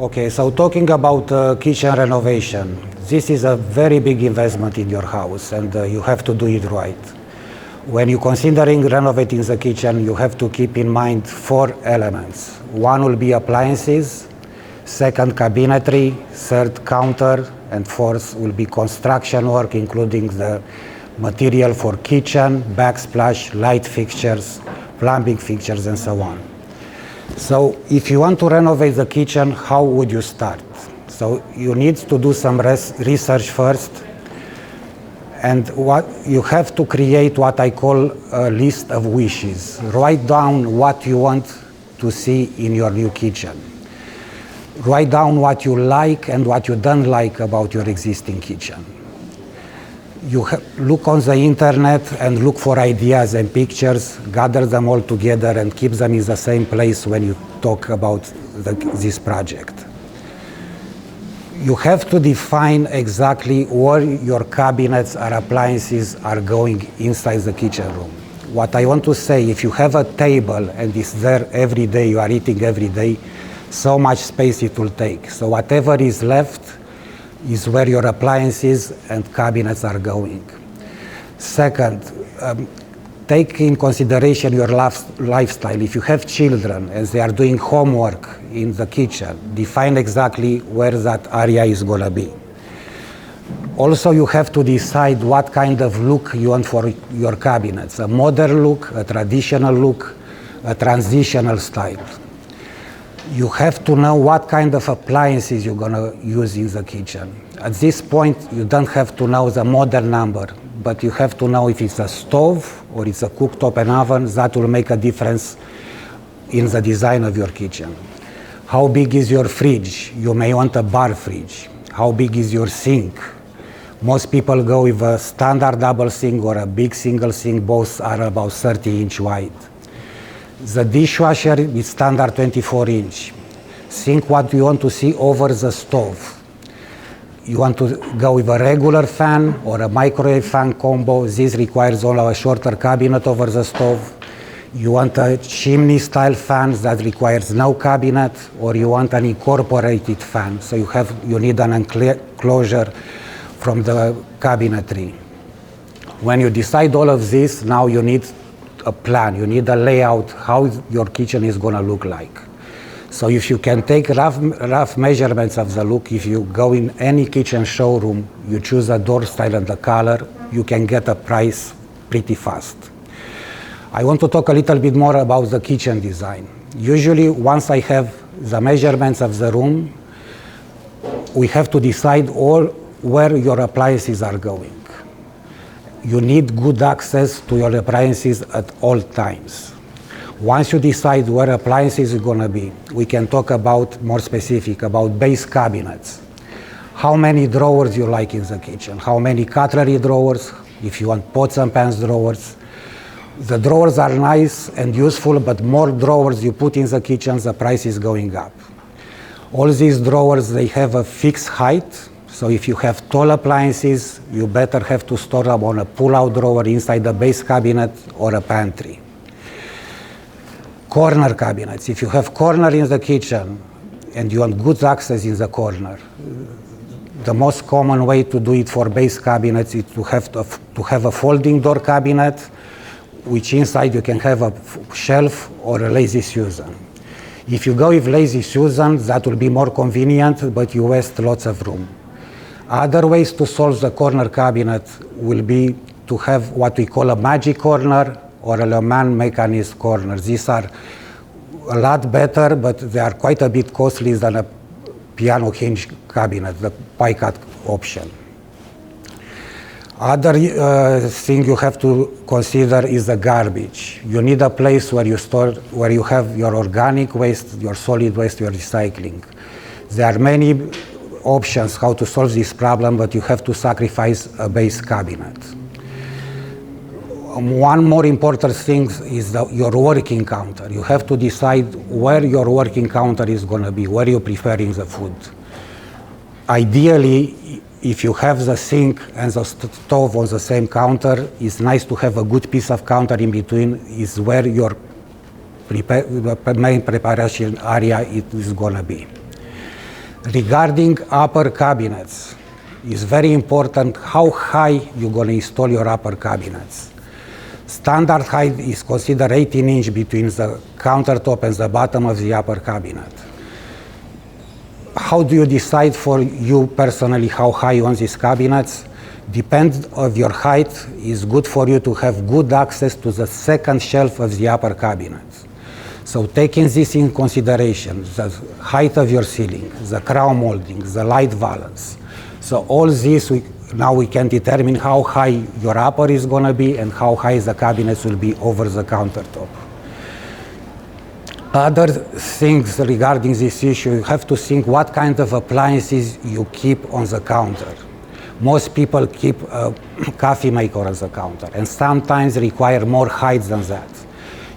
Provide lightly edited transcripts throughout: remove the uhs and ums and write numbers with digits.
Okay, so talking about kitchen renovation, this is a very big investment in your house, and you have to do it right. When you're considering renovating the kitchen, you have to keep in mind 4 elements. One will be appliances, second cabinetry, third counter, and fourth will be construction work, including the material for kitchen, backsplash, light fixtures, plumbing fixtures, and so on. So if you want to renovate the kitchen, how would you start? So you need to do some research first, and what you have to create what I call a list of wishes. Write down what you want to see in your new kitchen. Write down what you like and what you don't like about your existing kitchen. You look on the internet and look for ideas and pictures, gather them all together and keep them in the same place when you talk about this project. You have to define exactly where your cabinets or appliances are going inside the kitchen room. What I want to say, if you have a table and it's there every day, you are eating every day, so much space it will take. So whatever is left is where your appliances and cabinets are going. Second, take in consideration your lifestyle. If you have children and they are doing homework in the kitchen, define exactly where that area is going to be. Also, you have to decide what kind of look you want for your cabinets, a modern look, a traditional look, a transitional style. You have to know what kind of appliances you're going to use in the kitchen. At this point, you don't have to know the model number, but you have to know if it's a stove or it's a cooktop and oven. That will make a difference in the design of your kitchen. How big is your fridge? You may want a bar fridge. How big is your sink? Most people go with a standard double sink or a big single sink. Both are about 30-inch wide. The dishwasher is standard 24-inch. Think what you want to see over the stove. You want to go with a regular fan or a microwave fan combo. This requires only a shorter cabinet over the stove. You want a chimney style fan that requires no cabinet, or you want an incorporated fan. So you need an enclosure from the cabinetry. When you decide all of this, now you need a plan, you need a layout, how your kitchen is going to look like. So if you can take rough measurements of the look, if you go in any kitchen showroom, you choose a door style and the color, you can get a price pretty fast. I want to talk a little bit more about the kitchen design. Usually, once I have the measurements of the room, we have to decide where your appliances are going. You need good access to your appliances at all times. Once you decide where appliances are going to be, we can talk about more specific, about base cabinets. How many drawers you like in the kitchen? How many cutlery drawers? If you want pots and pans drawers. The drawers are nice and useful, but more drawers you put in the kitchen, the price is going up. All these drawers, they have a fixed height. So if you have tall appliances, you better have to store them on a pull-out drawer inside the base cabinet or a pantry. Corner cabinets. If you have corner in the kitchen and you want good access in the corner, the most common way to do it for base cabinets is to have a folding door cabinet, which inside you can have a shelf or a lazy Susan. If you go with lazy Susan, that will be more convenient, but you waste lots of room. Other ways to solve the corner cabinet will be to have what we call a magic corner or a Le Mans mechanism corner. These are a lot better, but they are quite a bit costly than a piano hinge cabinet, the pie cut option. Other thing you have to consider is the garbage. You need a place where you have your organic waste, your solid waste, your recycling. There are many options how to solve this problem, but you have to sacrifice a base cabinet. One more important thing is your working counter. You have to decide where your working counter is going to be, where you're preparing the food. Ideally, if you have the sink and the stove on the same counter, it's nice to have a good piece of counter in between, is where your main preparation area is going to be. Regarding upper cabinets, it's very important how high you're going to install your upper cabinets. Standard height is considered 18 inch between the countertop and the bottom of the upper cabinet. How do you decide for you personally how high you want these cabinets? Depends on your height. It's good for you to have good access to the second shelf of the upper cabinet. So taking this in consideration, the height of your ceiling, the crown molding, the light valance. So all this, now we can determine how high your upper is going to be and how high the cabinets will be over the countertop. Other things regarding this issue, you have to think what kind of appliances you keep on the counter. Most people keep a coffee maker on the counter and sometimes require more height than that.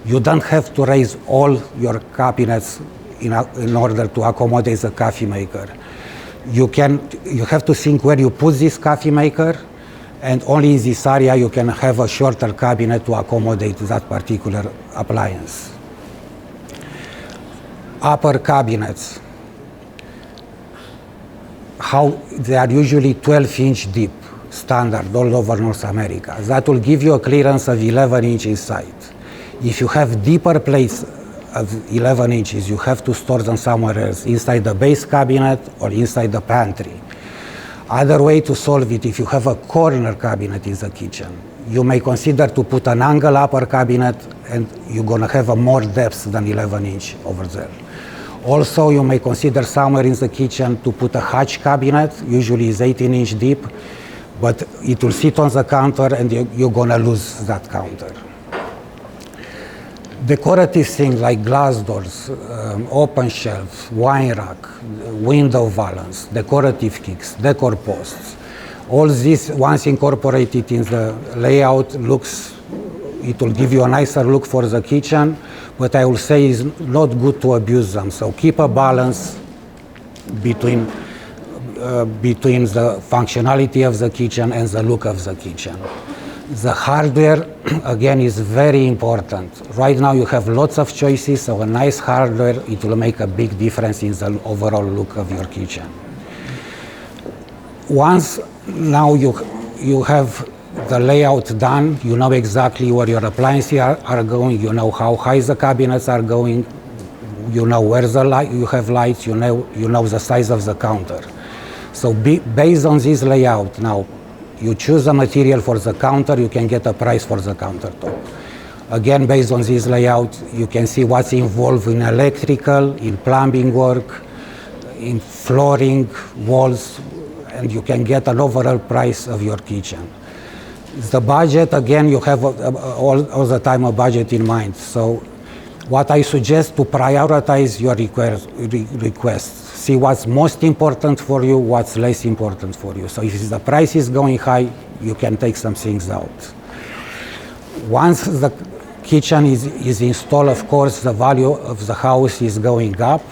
You don't have to raise all your cabinets in order to accommodate the coffee maker. You have to think where you put this coffee maker, and only in this area you can have a shorter cabinet to accommodate that particular appliance. Upper cabinets, how they are usually 12-inch deep, standard all over North America. That will give you a clearance of 11 inches inside. If you have deeper plates of 11 inches, you have to store them somewhere else, inside the base cabinet or inside the pantry. Other way to solve it, if you have a corner cabinet in the kitchen, you may consider to put an angle upper cabinet and you're going to have a more depth than 11 inch over there. Also, you may consider somewhere in the kitchen to put a hatch cabinet, usually is 18-inch deep, but it will sit on the counter and you're going to lose that counter. Decorative things like glass doors, open shelves, wine rack, window valance, decorative kicks, decor posts. All this, once incorporated in the layout, it will give you a nicer look for the kitchen, but I will say it's not good to abuse them. So keep a balance between the functionality of the kitchen and the look of the kitchen. The hardware, again, is very important. Right now you have lots of choices, so a nice hardware, it will make a big difference in the overall look of your kitchen. Once now you have the layout done, you know exactly where your appliances are going, you know how high the cabinets are going, you know where you have lights, you know the size of the counter. So based on this layout now, you choose a material for the counter, you can get a price for the countertop. Again, based on this layout, you can see what's involved in electrical, in plumbing work, in flooring, walls, and you can get an overall price of your kitchen. The budget, again, you have all the time a budget in mind. So what I suggest to prioritize your requests. See what's most important for you, what's less important for you. So if the price is going high, you can take some things out. Once the kitchen is installed, of course, the value of the house is going up,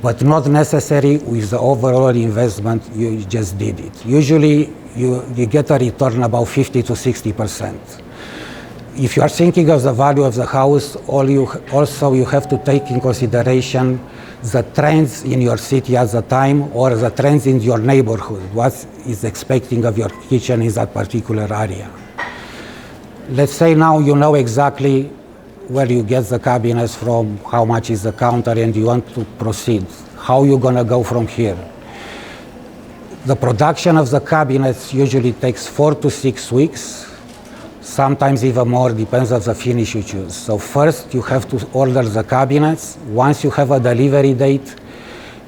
but not necessary with the overall investment you just did it. Usually, you get a return about 50 to 60%. If you are thinking of the value of the house, also you have to take in consideration the trends in your city at the time or the trends in your neighborhood. What is expecting of your kitchen in that particular area. Let's say now you know exactly where you get the cabinets from, how much is the counter, and you want to proceed. How you're going to go from here. The production of the cabinets usually takes 4 to 6 weeks. Sometimes even more, depends on the finish you choose. So first you have to order the cabinets. Once you have a delivery date,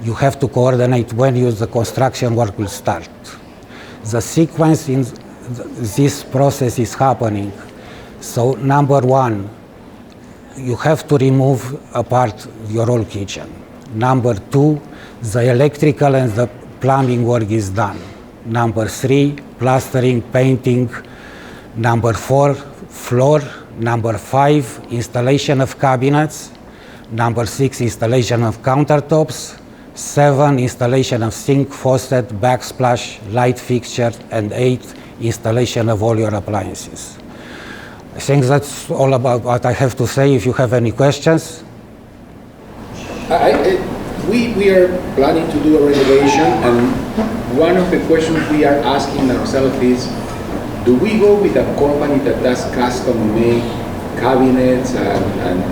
you have to coordinate when the construction work will start. The sequence in this process is happening. So number one, you have to remove apart your whole kitchen. Number two, the electrical and the plumbing work is done. Number three, plastering, painting. Number four, floor. Number five, installation of cabinets. Number six, installation of countertops. 7, installation of sink, faucet, backsplash, light fixture. And 8, installation of all your appliances. I think that's all about what I have to say. If you have any questions. we are planning to do a renovation, and one of the questions we are asking ourselves is, do we go with a company that does custom-made cabinets and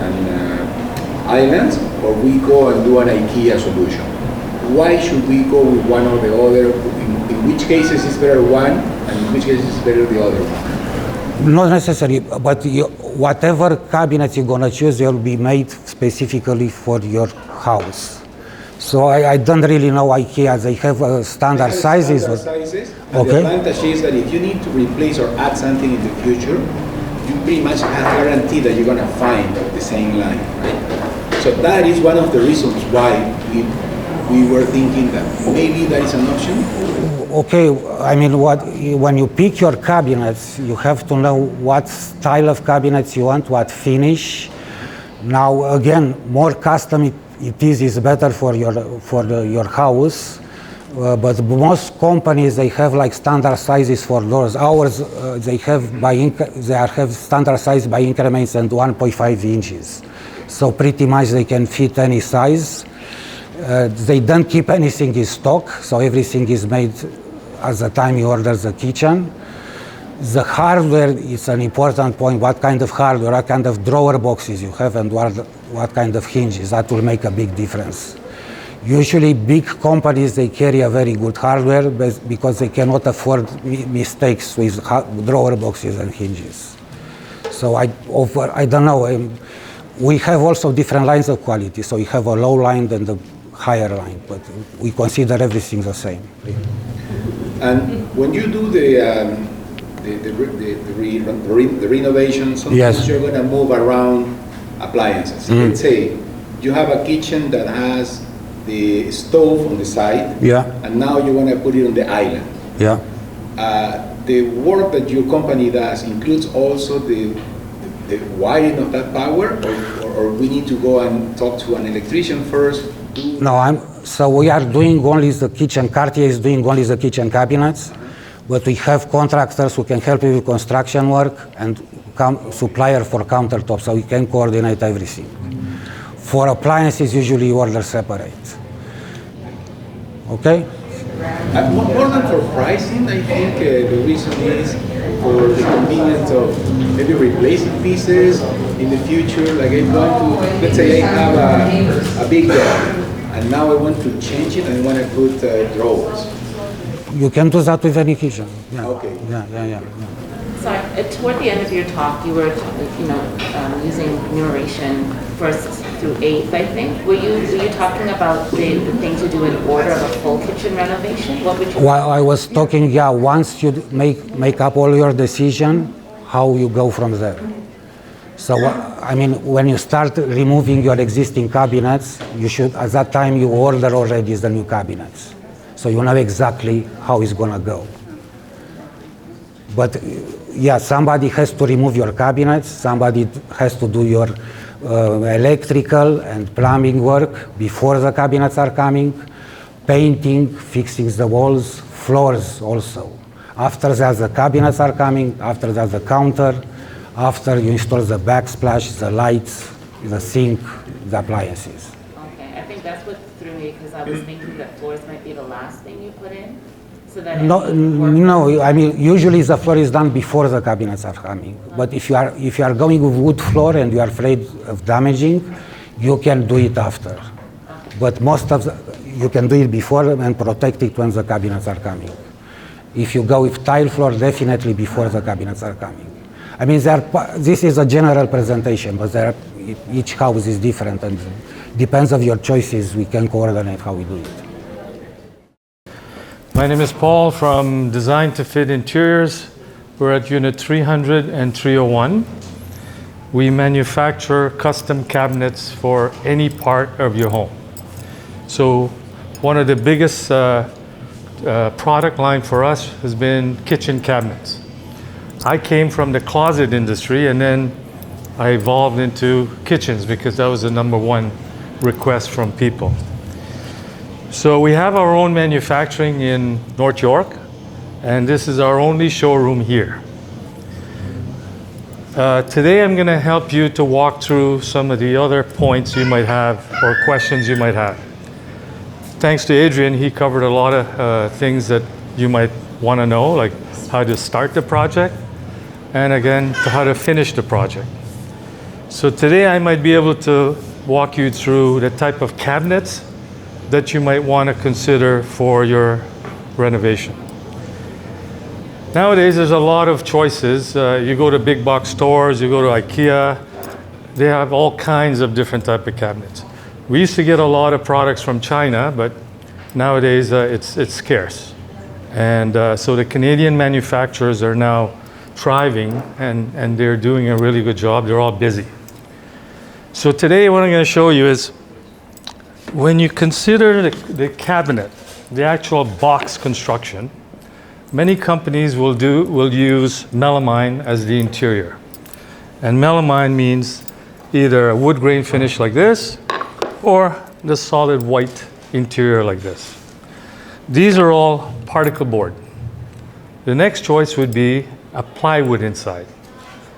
islands, or we go and do an IKEA solution? Why should we go with one or the other? In which cases is better one, and in which cases is better the other one? Not necessarily, but whatever cabinets you're going to choose, they'll be made specifically for your house. So I don't really know IKEA. They have standard sizes. Standard sizes. And okay. The advantage is that if you need to replace or add something in the future, you pretty much have guarantee that you're going to find the same line, right? So that is one of the reasons why we were thinking that maybe that is an option. Okay, I mean, when you pick your cabinets, you have to know what style of cabinets you want, what finish. Now, again, more custom it is better for your house. But most companies, they have like standard sizes for doors. Ours, they have standard size by increments and 1.5 inches. So pretty much they can fit any size. They don't keep anything in stock, so everything is made at the time you order the kitchen. The hardware is an important point. What kind of hardware, what kind of drawer boxes you have, and what kind of hinges. That will make a big difference. Usually big companies, they carry a very good hardware because they cannot afford mistakes with drawer boxes and hinges. So I don't know. We have also different lines of quality. So we have a low line and a higher line, but we consider everything the same. And when you do the renovations, sometimes yes. You're going to move around appliances. Mm-hmm. Let's say you have a kitchen that has the stove on the side, yeah. And now you want to put it on the island. Yeah. The work that your company does includes also the wiring of that power, or we need to go and talk to an electrician first? No, so we are doing only the kitchen. Cartier is doing only the kitchen cabinets, but we have contractors who can help you with construction work and supplier for countertops, so we can coordinate everything. For appliances, usually you order separate. Okay? More than for pricing, I think the reason is for the convenience of maybe replacing pieces in the future. Like I'm going to, let's say I have a big door, and now I want to change it and I want to put drawers. You can do that with any kitchen. Yeah. Okay. Yeah. So toward the end of your talk, you were, using numeration first through eighth, I think. Were you talking about the things you do in order of a full kitchen renovation? What would you? Well, I was talking, once you make up all your decision, how you go from there. So, when you start removing your existing cabinets, you should, at that time, you order already the new cabinets. So you know exactly how it's going to go. But somebody has to remove your cabinets, somebody has to do your electrical and plumbing work before the cabinets are coming, painting, fixing the walls, floors also. After that, the cabinets are coming, after that, the counter, after you install the backsplash, the lights, the sink, the appliances. Okay, I think that's what threw me, because I was thinking that floors might be the last thing you put in. So that no, usually the floor is done before the cabinets are coming. But if you are going with wood floor and you are afraid of damaging, you can do it after. But you can do it before and protect it when the cabinets are coming. If you go with tile floor, definitely before the cabinets are coming. This is a general presentation, but each house is different, and depends on your choices. We can coordinate how we do it. My name is Paul from Design to Fit Interiors. We're at Unit 300 and 301. We manufacture custom cabinets for any part of your home. So one of the biggest product line for us has been kitchen cabinets. I came from the closet industry, and then I evolved into kitchens because that was the #1 request from people. So we have our own manufacturing in North York, and this is our only showroom here. Today I'm going to help you to walk through some of the other points you might have or questions you might have. thanks to Adrian, he covered a lot of things that you might want to know, like how to start the project, and again, how to finish the project. So today I might be able to walk you through the type of cabinets that you might want to consider for your renovation. Nowadays, there's a lot of choices. You go to big box stores, you go to IKEA, they have all kinds of different type of cabinets. We used to get a lot of products from China, but nowadays it's scarce. And so the Canadian manufacturers are now thriving, and they're doing a really good job. They're all busy. So today what I'm going to show you is when you consider the cabinet, the actual box construction, many companies will use melamine as the interior. And melamine means either a wood grain finish like this or the solid white interior like this. These are all particle board. The next choice would be a plywood inside.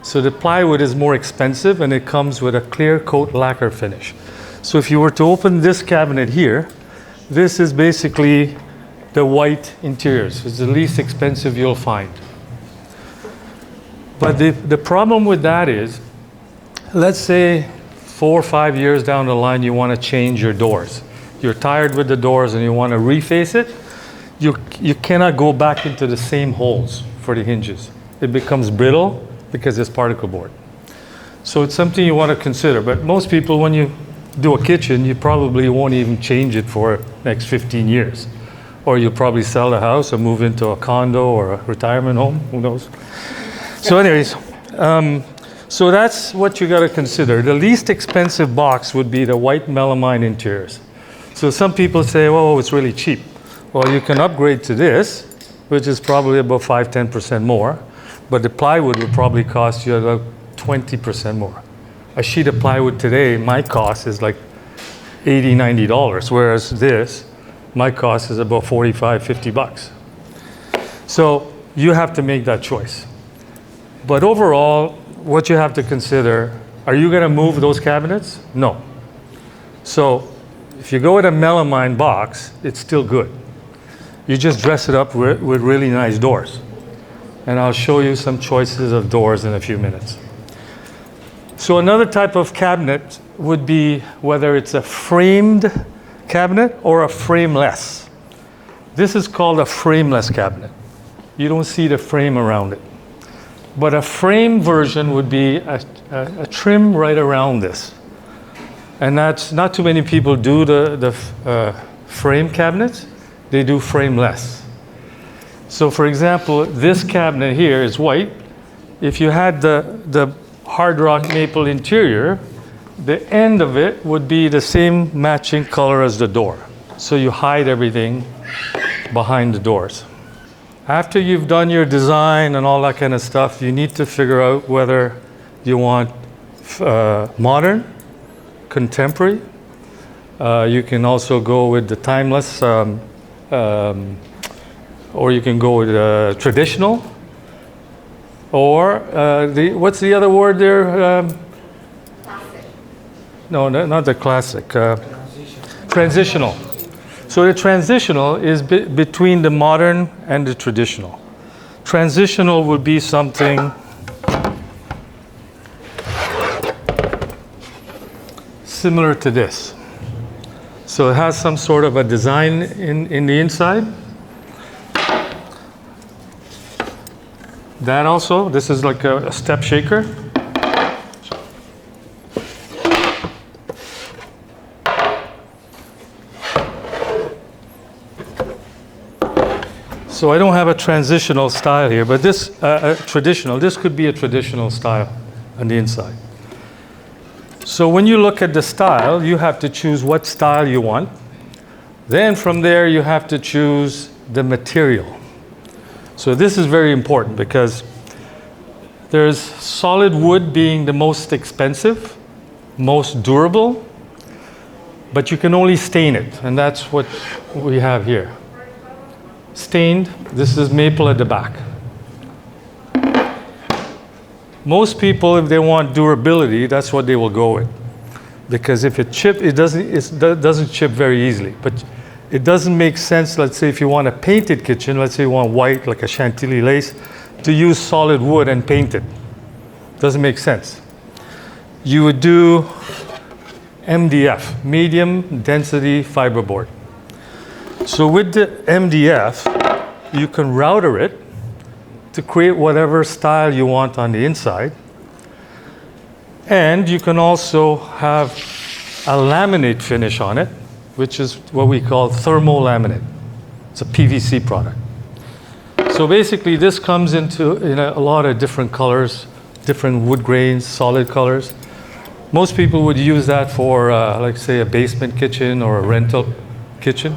So the plywood is more expensive and it comes with a clear coat lacquer finish. So if you were to open this cabinet here, this is basically the white interiors. It's the least expensive you'll find. But the problem with that is, let's say 4 or 5 years down the line you want to change your doors. You're tired with the doors and you want to reface it. You cannot go back into the same holes for the hinges. It becomes brittle because it's particle board. So it's something you want to consider. But most people, when you do a kitchen, you probably won't even change it for the next 15 years. Or you'll probably sell the house or move into a condo or a retirement home, who knows. So anyways, so that's what you got to consider. The least expensive box would be the white melamine interiors. So some people say, oh, it's really cheap. Well, you can upgrade to this, which is probably about 5–10% more, but the plywood would probably cost you about 20% more. A sheet of plywood today, my cost is like $80–90, whereas this, my cost is about $45–50. So you have to make that choice. But overall, what you have to consider, are you going to move those cabinets? No. So if you go with a melamine box, it's still good. You just dress it up with really nice doors. And I'll show you some choices of doors in a few minutes. So another type of cabinet would be whether it's a framed cabinet or a frameless. This is called a frameless cabinet. You don't see the frame around it. But a frame version would be a trim right around this. And that's not too many people do the frame cabinets. They do frameless. So for example, this cabinet here is white. If you had the hard rock maple interior, the end of it would be the same matching color as the door. So you hide everything behind the doors. After you've done your design and all that kind of stuff, you need to figure out whether you want modern, contemporary. You can also go with the timeless, or you can go with traditional. Or what's the other word there? Classic. No, not the classic. Transitional. So the transitional is between the modern and the traditional. Transitional would be something similar to this. So it has some sort of a design in the inside. That also, this is like a step shaker. So I don't have a transitional style here, but this traditional, this could be a traditional style on the inside. So when you look at the style, you have to choose what style you want. Then from there, you have to choose the material. So this is very important because there's solid wood being the most expensive, most durable, but you can only stain it, and that's what we have here. Stained, this is maple at the back. Most people, if they want durability, that's what they will go with. Because if it chips, it doesn't chip very easily. But It doesn't make sense, let's say if you want a painted kitchen, let's say you want white, like a Chantilly lace, to use solid wood and paint it. Doesn't make sense. You would do MDF, medium density fiberboard. So with the MDF, you can router it to create whatever style you want on the inside. And you can also have a laminate finish on it, which is what we call thermolaminate. It's a PVC product. So basically this comes in a lot of different colors, different wood grains, solid colors. Most people would use that for, like say, a basement kitchen or a rental kitchen.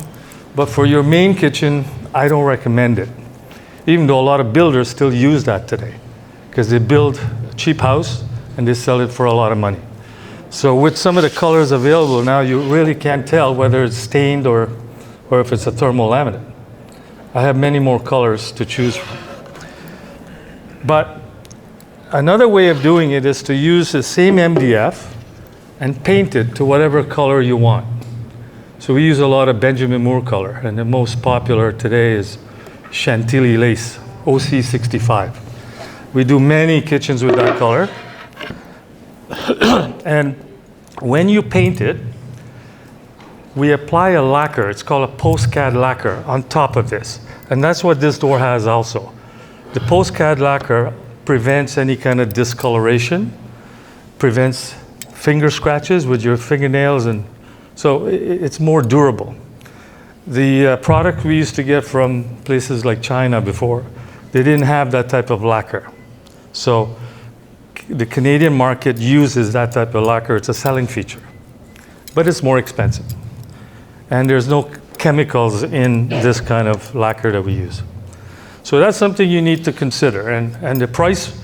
But for your main kitchen, I don't recommend it. Even though a lot of builders still use that today, because they build a cheap house and they sell it for a lot of money. So with some of the colors available now, you really can't tell whether it's stained or if it's a thermal laminate. I have many more colors to choose from. But another way of doing it is to use the same MDF and paint it to whatever color you want. So we use a lot of Benjamin Moore color, and the most popular today is Chantilly lace, OC65. We do many kitchens with that color. And when you paint it, we apply a lacquer. It's called a post-cad lacquer on top of this. And that's what this door has also. The post-cad lacquer prevents any kind of discoloration, prevents finger scratches with your fingernails, and so it's more durable. The product we used to get from places like China before, they didn't have that type of lacquer. So the Canadian market uses that type of lacquer. It's a selling feature, but it's more expensive. And there's no chemicals in this kind of lacquer that we use. So that's something you need to consider. And the price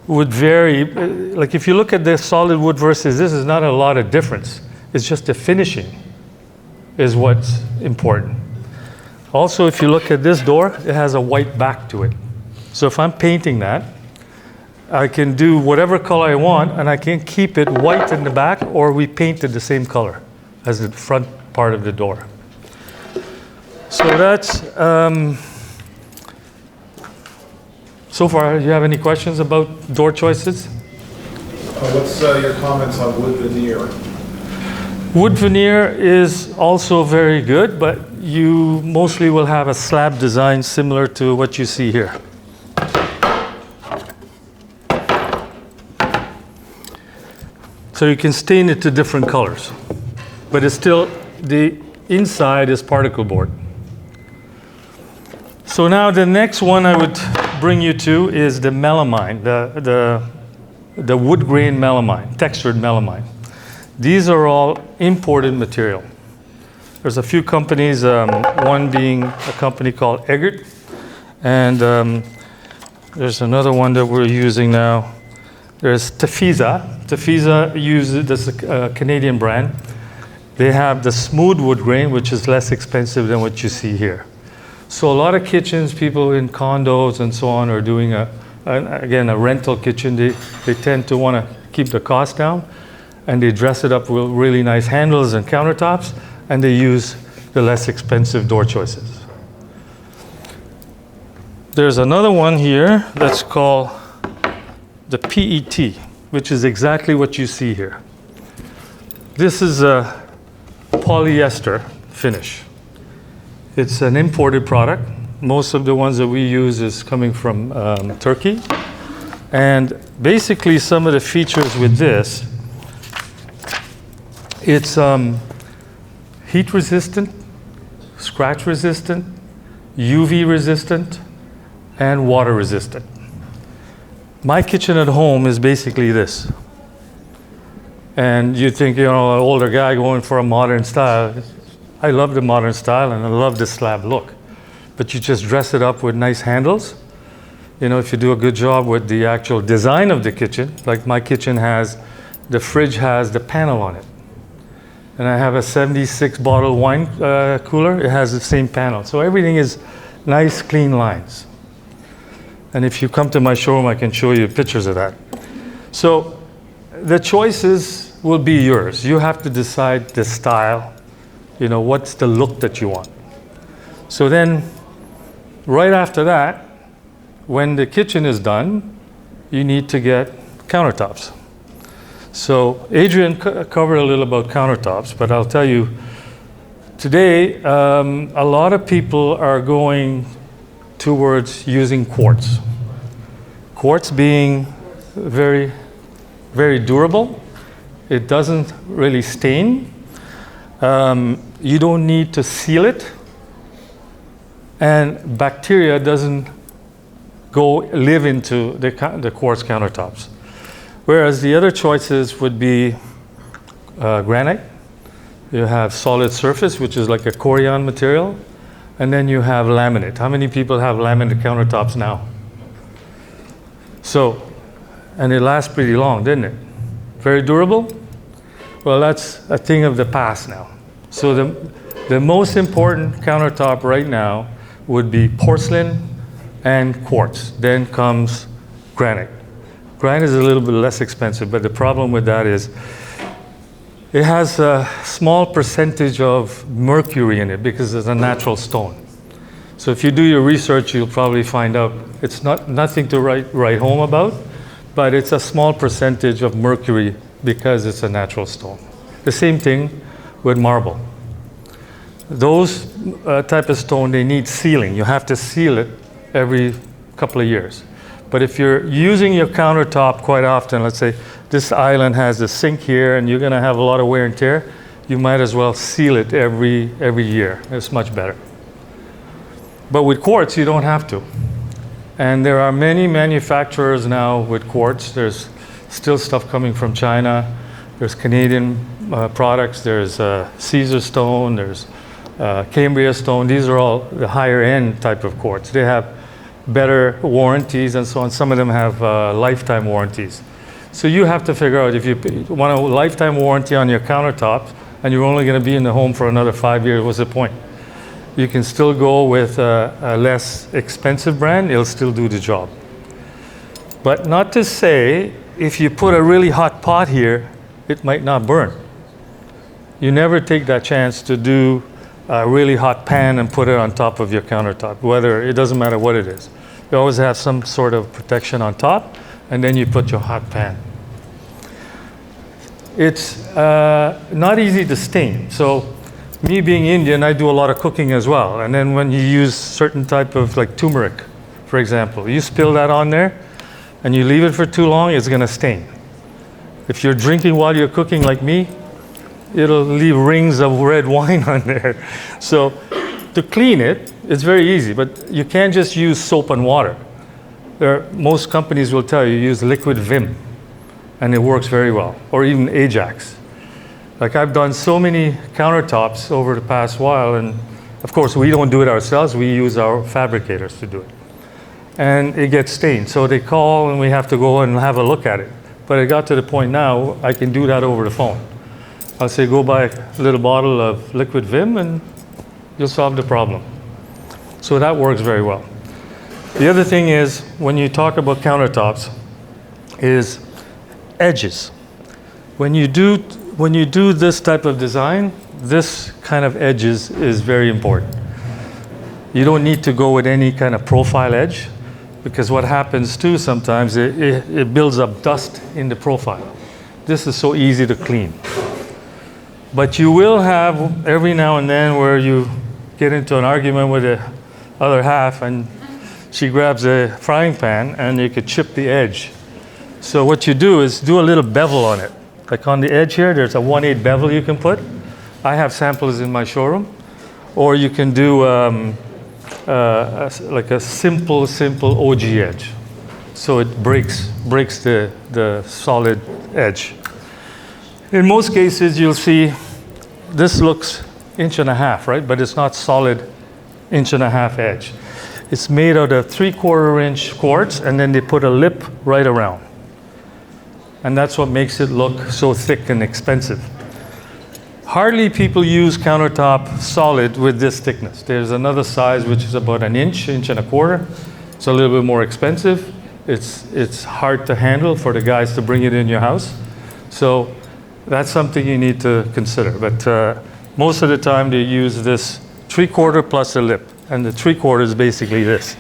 would vary. Like if you look at the solid wood versus this, is not a lot of difference. It's just the finishing is what's important. Also, if you look at this door, it has a white back to it. So if I'm painting that, I can do whatever color I want, and I can keep it white in the back, or we paint it the same color as the front part of the door. So that's, so far, do you have any questions about door choices? What's your comments on wood veneer? Wood veneer is also very good, but you mostly will have a slab design similar to what you see here. So you can stain it to different colors, but it's still, the inside is particle board. So now the next one I would bring you to is the melamine, the wood grain melamine, textured melamine. These are all imported material. There's a few companies, one being a company called Eggert, and there's another one that we're using now. There's Tefisa. Tefisa uses, this is a Canadian brand. They have the smooth wood grain, which is less expensive than what you see here. So a lot of kitchens, people in condos and so on are doing again, a rental kitchen. They tend to want to keep the cost down, and they dress it up with really nice handles and countertops, and they use the less expensive door choices. There's another one here that's called the PET, which is exactly what you see here. This is a polyester finish. It's an imported product. Most of the ones that we use is coming from Turkey. And basically some of the features with this, it's heat resistant, scratch resistant, UV resistant, and water resistant. My kitchen at home is basically this. And you think, you know, an older guy going for a modern style. I love the modern style and I love the slab look. But you just dress it up with nice handles. You know, if you do a good job with the actual design of the kitchen, like my kitchen has, the fridge has the panel on it. And I have a 76 bottle wine cooler, it has the same panel. So everything is nice, clean lines. And if you come to my showroom, I can show you pictures of that. So the choices will be yours. You have to decide the style You know, what's the look that you want? So then, right after that, when the kitchen is done, you need to get countertops. So Adrian covered a little about countertops, but I'll tell you, today, a lot of people are going towards using quartz. Quartz being very, very durable. It doesn't really stain. You don't need to seal it. And bacteria doesn't go live into the quartz countertops. Whereas the other choices would be granite. You have solid surface, which is like a Corian material. And then you have laminate. How many people have laminate countertops now? So, and it lasts pretty long, didn't it? Very durable? Well, that's a thing of the past now. So the most important countertop right now would be porcelain and quartz. Then comes granite. Granite is a little bit less expensive, but the problem with that is it has a small percentage of mercury in it because it's a natural stone. So if you do your research, you'll probably find out it's nothing to write home about, but it's a small percentage of mercury because it's a natural stone. The same thing with marble. Those type of stone, they need sealing. You have to seal it every couple of years. But if you're using your countertop quite often, let's say this island has a sink here and you're going to have a lot of wear and tear, you might as well seal it every year. It's much better. But with quartz, you don't have to. And there are many manufacturers now with quartz. There's still stuff coming from China. There's Canadian products. There's Caesar stone. There's Cambria stone. These are all the higher end type of quartz. They have better warranties and so on. Some of them have lifetime warranties. So you have to figure out if you want a lifetime warranty on your countertop and you're only going to be in the home for another 5 years, what's the point? You can still go with a less expensive brand, it'll still do the job. But not to say, if you put a really hot pot here, it might not burn. You never take that chance to do a really hot pan and put it on top of your countertop, it doesn't matter what it is. You always have some sort of protection on top, and then you put your hot pan. It's not easy to stain. So me being Indian, I do a lot of cooking as well. And then when you use certain type of like turmeric, for example, you spill that on there and you leave it for too long, it's going to stain. If you're drinking while you're cooking like me, it'll leave rings of red wine on there. So to clean it, it's very easy, but you can't just use soap and water. Most companies will tell you use liquid Vim, and it works very well, or even Ajax. Like I've done so many countertops over the past while, and of course we don't do it ourselves, we use our fabricators to do it. And it gets stained, so they call and we have to go and have a look at it. But it got to the point now, I can do that over the phone. I'll say go buy a little bottle of liquid Vim and you'll solve the problem. So that works very well. The other thing is, when you talk about countertops, is edges. When you do this type of design, this kind of edges is very important. You don't need to go with any kind of profile edge, because what happens too sometimes, it builds up dust in the profile. This is so easy to clean. But you will have every now and then where you get into an argument with the other half and she grabs a frying pan and you could chip the edge. So what you do is do a little bevel on it. Like on the edge here, there's a 1/8 bevel you can put. I have samples in my showroom. Or you can do like a simple OG edge. So it breaks the solid edge. In most cases, you'll see this looks 1.5 inches, right? But it's not solid 1.5 inch edge. It's made out of 3/4 inch quartz, and then they put a lip right around. And that's what makes it look so thick and expensive. Hardly people use countertop solid with this thickness. There's another size which is about 1 inch, 1.25 inches. It's a little bit more expensive. It's hard to handle for the guys to bring it in your house. So that's something you need to consider. But Most of the time they use this 3/4 plus a lip, and the 3/4 is basically this.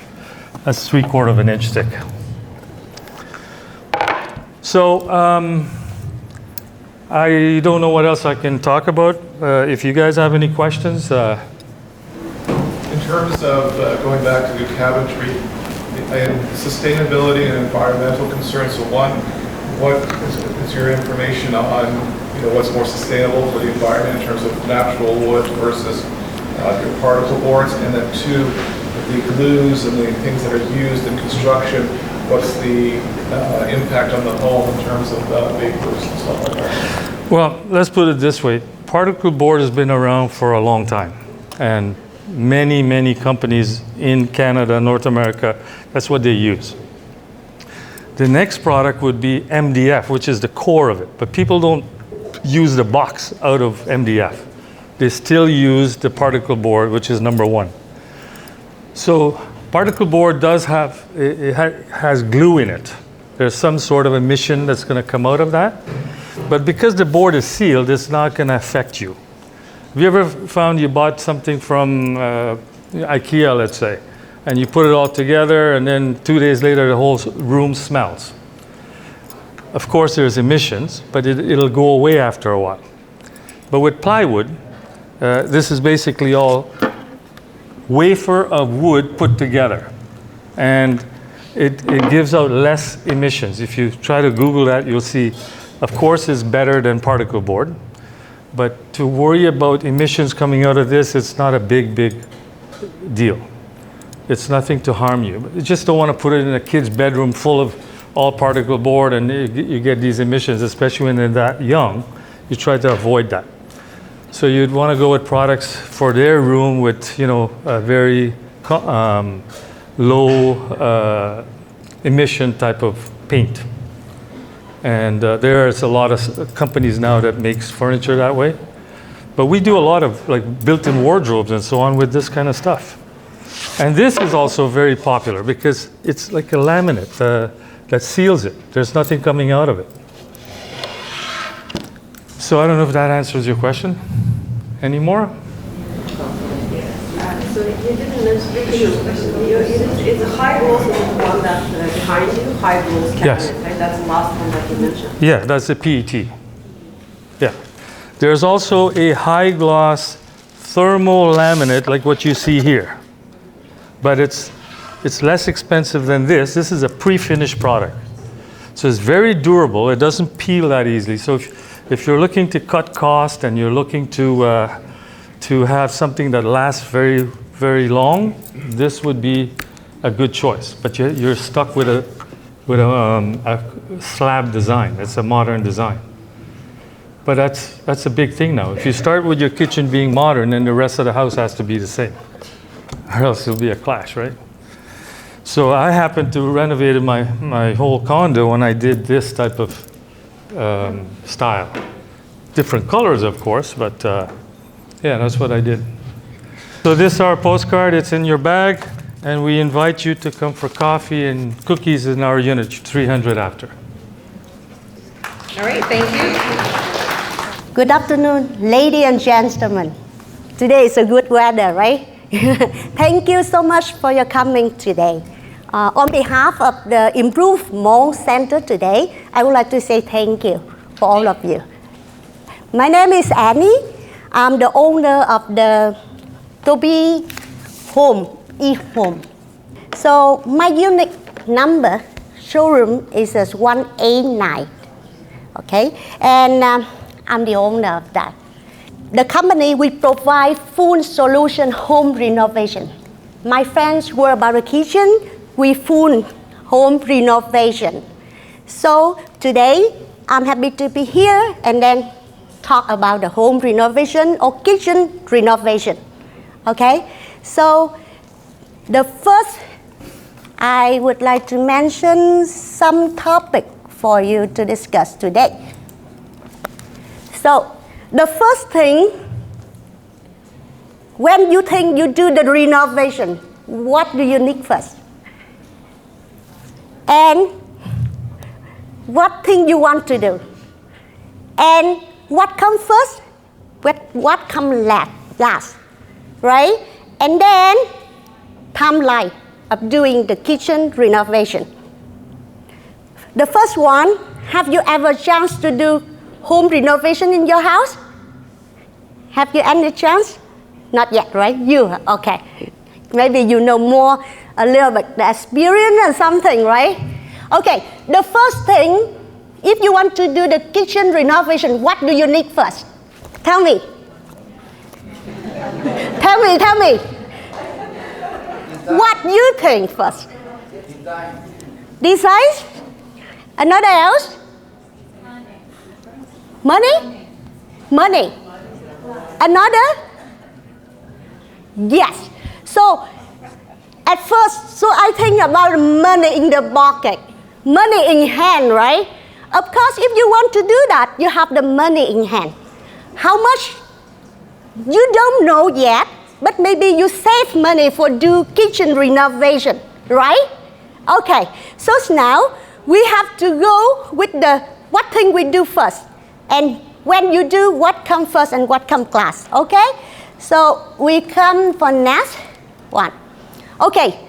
That's 3/4 of an inch thick. So I don't know what else I can talk about. If you guys have any questions. In terms of going back to the cabinetry and sustainability and environmental concerns, so one, what is your information on what's more sustainable for the environment in terms of natural wood versus your particle boards, and then two, the glues and the things that are used in construction, what's the impact on the home in terms of vapors and stuff like that? Well, let's put it this way. Particle board has been around for a long time, and many, many companies in Canada, North America, that's what they use. The next product would be MDF, which is the core of it, but people don't use the box out of MDF. They still use the particle board, which is number one. So particle board does have, has glue in it. There's some sort of emission that's going to come out of that. But because the board is sealed, it's not going to affect you. Have you ever found you bought something from IKEA, let's say, and you put it all together, and then 2 days later the whole room smells? Of course there's emissions, but it'll go away after a while. But with plywood, this is basically all wafer of wood put together, and it gives out less emissions. If you try to Google that, you'll see, of course it's better than particle board, but to worry about emissions coming out of this, it's not a big deal. It's nothing to harm you. You just don't want to put it in a kid's bedroom full of all particle board, and you get these emissions, especially when they're that young. You try to avoid that. So you'd want to go with products for their room with, a very low emission type of paint. And there's a lot of companies now that makes furniture that way. But we do a lot of like built-in wardrobes and so on with this kind of stuff. And this is also very popular because it's like a laminate that seals it. There's nothing coming out of it. So I don't know if that answers your question. Any more? So you didn't mention, it's a high gloss is the one that's behind you, high gloss cabinet, Yes. right? That's the last one that you mentioned. Yeah, that's the PET. Yeah. There's also a high gloss thermal laminate like what you see here. But it's less expensive than this. This is a pre-finished product. So it's very durable. It doesn't peel that easily. So if you're looking to cut cost and you're looking to have something that lasts very, very long, this would be a good choice. But you're stuck with a slab design. It's a modern design. But that's a big thing now. If you start with your kitchen being modern, then the rest of the house has to be the same, or else it'll be a clash, right? So I happened to renovate my whole condo when I did this type of style. Different colors, of course, but yeah, that's what I did. So this is our postcard. It's in your bag, and we invite you to come for coffee and cookies in our unit 300 after. All right, thank you. Good afternoon, ladies and gentlemen. Today is a good weather, right? Thank you so much for your coming today. On behalf of the Improved Mall Center today, I would like to say thank you for all of you. My name is Annie. I'm the owner of the Toby Home, E-Home. So my unit number showroom is 189, okay? And I'm the owner of that. The company, we provide full solution home renovation. My friends were about the kitchen, we full home renovation. So today, I'm happy to be here and then talk about the home renovation or kitchen renovation, okay? So the first, I would like to mention some topic for you to discuss today. So the first thing, when you think you do the renovation, what do you need first? And what thing you want to do? And what comes first? what comes last, right? And then timeline of doing the kitchen renovation. The first one, have you ever chance to do home renovation in your house? Have you any chance? Not yet, right? You, okay. Maybe you know more, a little bit the experience or something, right? Okay, the first thing, if you want to do the kitchen renovation, what do you need first? Tell me. Tell me. What you think first? Design? Another else? Money? Another? Yes. So at first, so I think about money in the pocket, money in hand, right? Of course, if you want to do that, you have the money in hand. How much? You don't know yet, but maybe you save money for do kitchen renovation, right? Okay, so now we have to go with the what thing we do first. And when you do, what comes first and what comes last, okay? So we come for next one. Okay,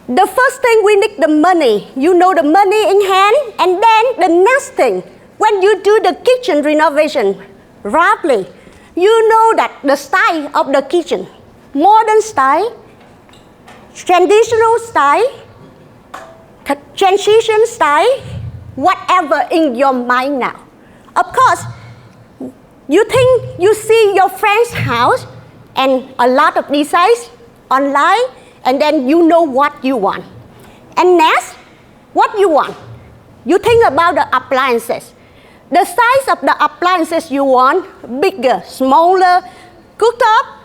the first thing we need the money. You know the money in hand, and then the next thing, when you do the kitchen renovation, roughly, you know that the style of the kitchen, modern style, traditional style, transition style, whatever in your mind now. Of course, you think you see your friend's house and a lot of designs online, and then you know what you want. And next, what you want? You think about the appliances. The size of the appliances you want, bigger, smaller, cooktop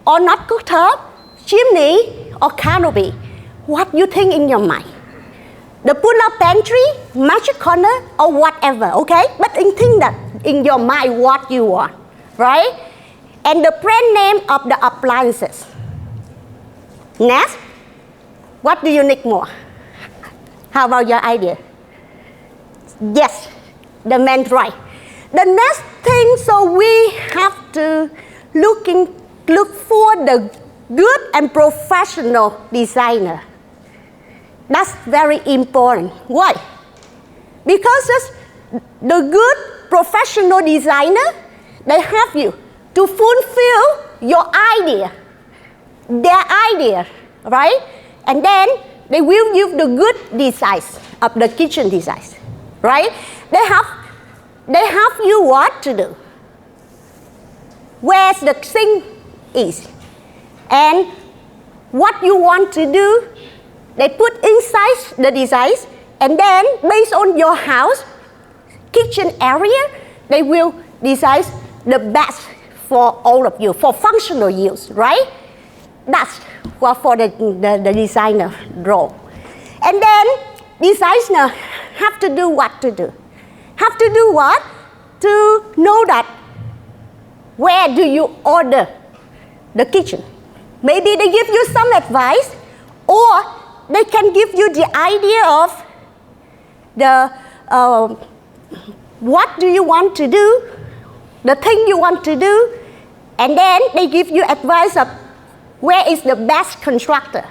or not cooktop, chimney or canopy. What you think in your mind? The pull-up pantry, magic corner, or whatever, okay? But think that in your mind what you want, right? And the brand name of the appliances. Next, what do you need more? How about your idea? Yes, the man right. The next thing, so we have to look for the good and professional designer. That's very important. Why? Because the good professional designer, they help you to fulfill your idea, their idea, right? And then they will give the good designs of the kitchen designs, right? They have you what to do, where the sink is, and what you want to do. They put inside the designs, and then based on your house, kitchen area, they will design the best for all of you, for functional use, right? That's what for the designer role. And then designer have to do what to do. Have to do what? To know that where do you order the kitchen. Maybe they give you some advice, or they can give you the idea of the what do you want to do, the thing you want to do, and then they give you advice of where is the best contractor.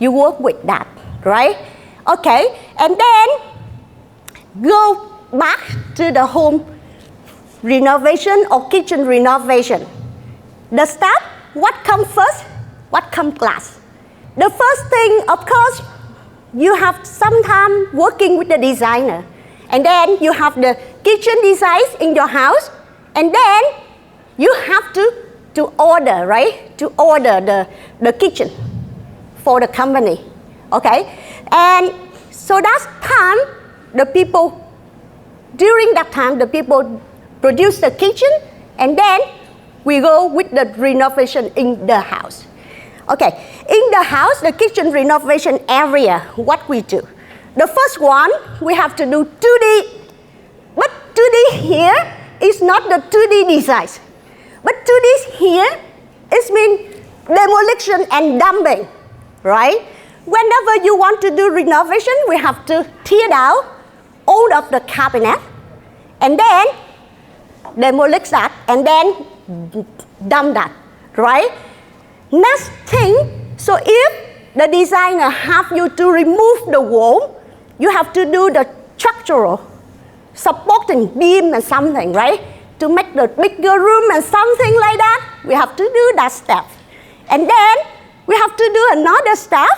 You work with that, right? Okay, and then go back to the home renovation or kitchen renovation. The step, what comes first, what comes last? The first thing, of course, you have some time working with the designer, and then you have the kitchen designs in your house, and then you have to order, right? To order the kitchen for the company, okay? And so that's time, during that time, the people produce the kitchen, and then we go with the renovation in the house. Okay, in the house, the kitchen renovation area, what we do? The first one, we have to do 2D. But 2D here is not the 2D designs. But 2D here, it means demolition and dumping, right? Whenever you want to do renovation, we have to tear down all of the cabinet, and then demolish that, and then dump that, right? Next thing, so if the designer have you to remove the wall, you have to do the structural supporting beam and something, right? To make the bigger room and something like that, we have to do that step. And then we have to do another step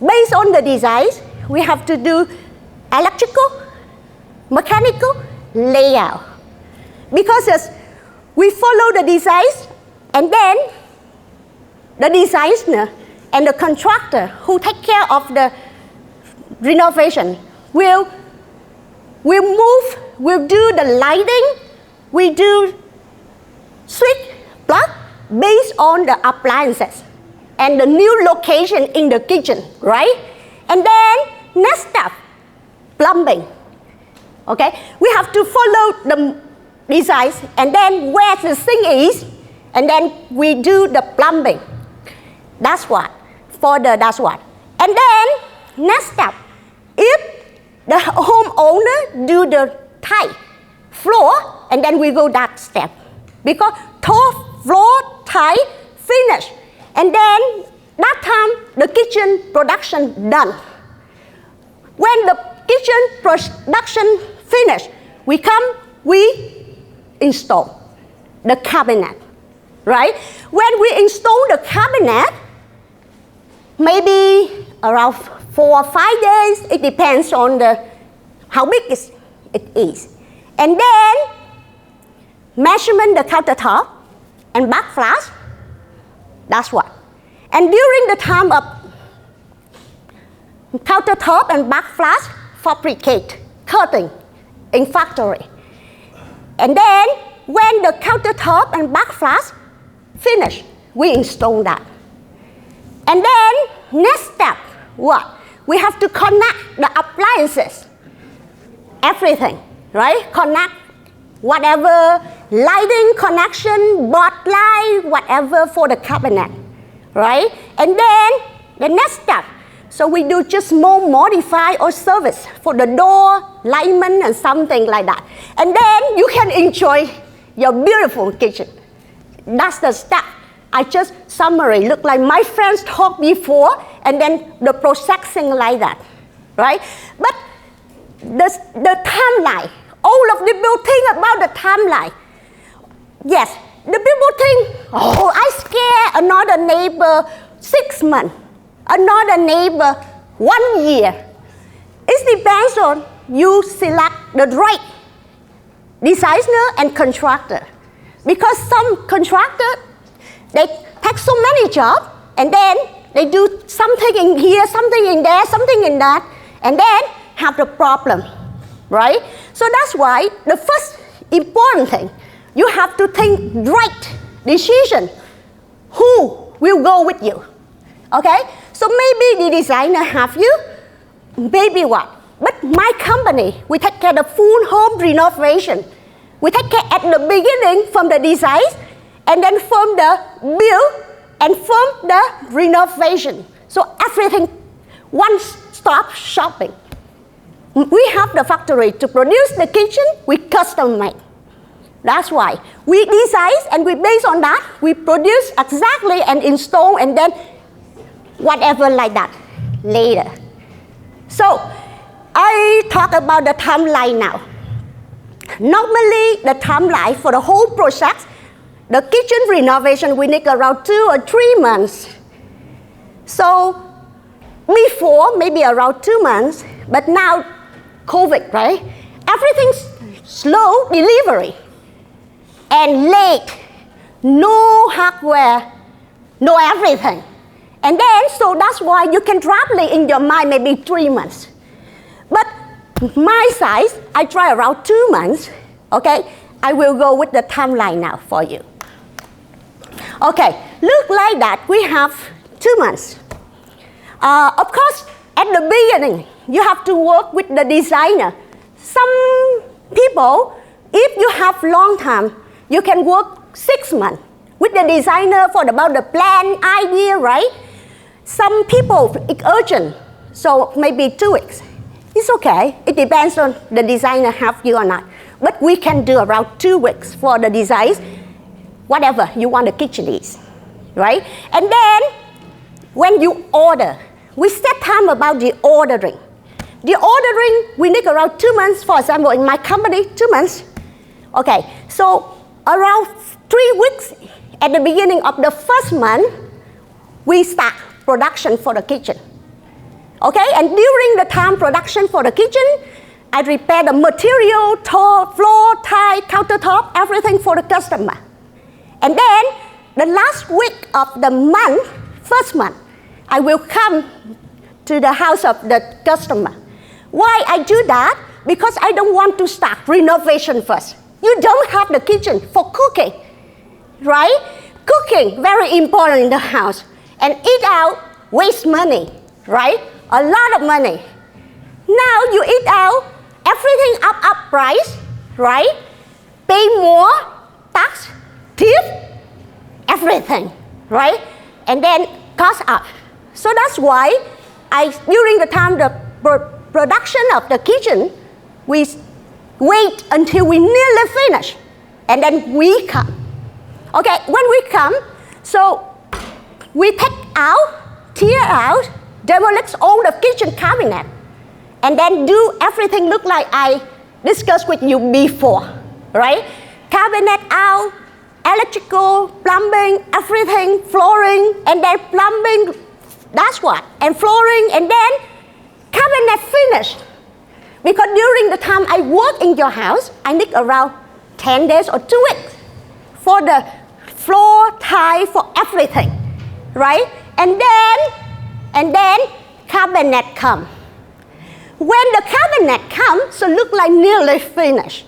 based on the designs. We have to do electrical, mechanical, layout. Because we follow the designs, and then the designer and the contractor who take care of the renovation will do the lighting, we do switch, plug, based on the appliances and the new location in the kitchen, right? And then next step, plumbing. Okay, we have to follow the designs, and then where the sink is, and then we do the plumbing. That's what, that's what. And then next step, if the homeowner do the tile floor, and then we go that step. Because top floor, tile, finish. And then that time, the kitchen production done. When the kitchen production finish, we install the cabinet, right? When we install the cabinet, maybe around 4 or 5 days, it depends on how big it is. And then measurement the countertop and backsplash, that's what. And during the time of countertop and backsplash, fabricate, cutting in factory. And then when the countertop and backsplash finish, we install that. And then next step, what? We have to connect the appliances, everything, right? Connect whatever lighting connection, board light, whatever for the cabinet, right? And then the next step, so we do just more modify or service for the door, alignment and something like that. And then you can enjoy your beautiful kitchen. That's the step. I just summary, look like my friends talked before, and then the processing like that, right? But the timeline, all of the people think about the timeline. Yes, the people think, oh, I scare another neighbor 6 months, another neighbor 1 year. It depends on you select the right designer and contractor. Because some contractor, they take so many jobs, and then they do something in here, something in there, something in that, and then have the problem, right? So that's why the first important thing, you have to think right decision. Who will go with you? Okay? So maybe the designer have you, maybe what? But my company, we take care of the full home renovation. We take care at the beginning from the design, and then from the build, and from the renovation. So everything, one-stop shopping. We have the factory to produce the kitchen, we custom make. That's why we design, and we based on that, we produce exactly and install, and then whatever like that later. So I talk about the timeline now. Normally, the timeline for the whole process, the kitchen renovation, we need around 2 or 3 months. So before, maybe around 2 months, but now COVID, right? Everything's slow delivery and late, no hardware, no everything. And then, so that's why you can roughly in your mind maybe 3 months. But my size, I try around 2 months, okay? I will go with the timeline now for you. Okay, look like that, we have 2 months. Of course, at the beginning, you have to work with the designer. Some people, if you have long time, you can work 6 months with the designer for about the plan, idea, right? Some people, it's urgent, so maybe 2 weeks. It's okay, it depends on the designer have you or not. but we can do around 2 weeks for the designs, whatever you want the kitchen is, right? And then when you order, we set time about the ordering. The ordering, we need around 2 months. For example, in my company, 2 months. Okay, so around 3 weeks at the beginning of the first month, we start production for the kitchen. Okay, and during the time production for the kitchen, I prepare the material, floor, tile, countertop, everything for the customer. And then the last week of the month, first month, I will come to the house of the customer. Why I do that? Because I don't want to start renovation first. You don't have the kitchen for cooking, right? Cooking, very important in the house. And eat out, waste money, right? A lot of money. Now you eat out, everything up price, right? Pay more, tax, tip, everything, right? And then cost up. So that's why during the time the production of the kitchen, we wait until we nearly finish, and then we come. Okay, when we come, so we take out, tear out, demolish all the kitchen cabinet, and then do everything look like I discussed with you before, right? Cabinet out, electrical, plumbing, everything, flooring, and then plumbing, that's what, and flooring, and then cabinet finished. Because during the time I work in your house, I need around 10 days or 2 weeks for the floor, tile, for everything, right? And then cabinet come. When the cabinet comes, so look like nearly finished.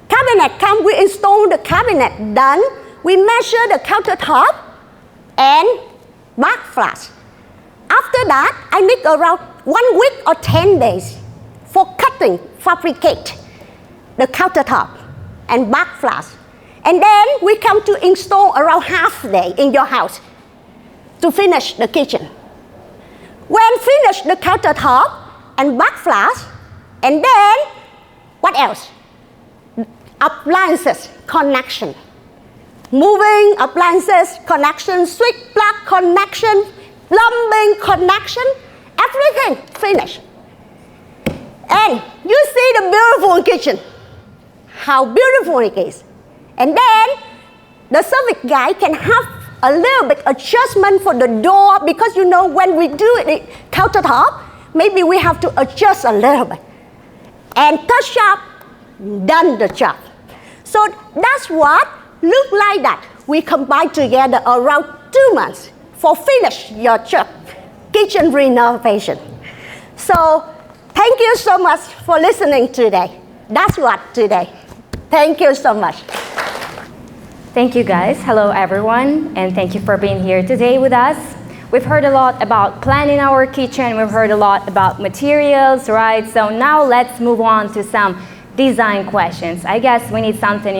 Cabinet come, we install the cabinet done, we measure the countertop and backsplash. After that, I need around 1 week or 10 days for cutting, fabricate the countertop and backsplash. And then we come to install around half day in your house to finish the kitchen. When finish the countertop and backsplash, and then what else? Appliances connection. Moving appliances connection, switch plug connection, plumbing connection, everything finished. And you see the beautiful kitchen, how beautiful it is. And then the service guy can have a little bit adjustment for the door, because you know when we do it countertop, maybe we have to adjust a little bit. And touch up, done the job. So that's what look like that. We combine together around 2 months for finish your job, kitchen renovation. So thank you so much for listening today. That's what today. Thank you so much. Thank you guys. Hello everyone, and thank you for being here today with us. We've heard a lot about planning our kitchen. We've heard a lot about materials, right? So now let's move on to some design questions. I guess we need something,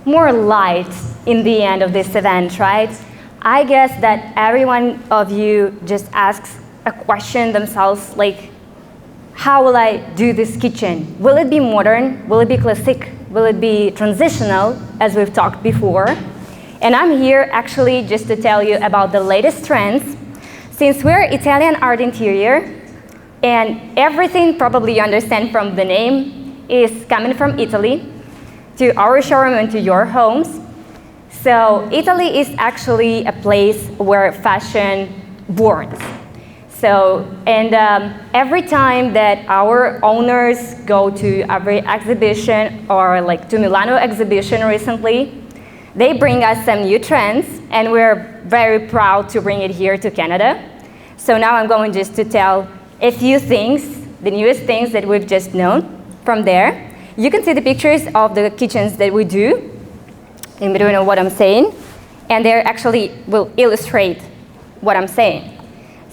more light in the end of this event, right? I guess that every one of you just asks a question themselves, like, how will I do this kitchen? Will it be modern? Will it be classic? Will it be transitional, as we've talked before? And I'm here actually just to tell you about the latest trends. Since we're Italian art interior, and everything probably you understand from the name is coming from Italy to our showroom and to your homes. So Italy is actually a place where fashion born. So, and every time that our owners go to every exhibition, or like to Milano exhibition recently, they bring us some new trends, and we're very proud to bring it here to Canada. So now I'm going just to tell a few things, the newest things that we've just known from there. You can see the pictures of the kitchens that we do, and we don't know what I'm saying, and they actually will illustrate what I'm saying.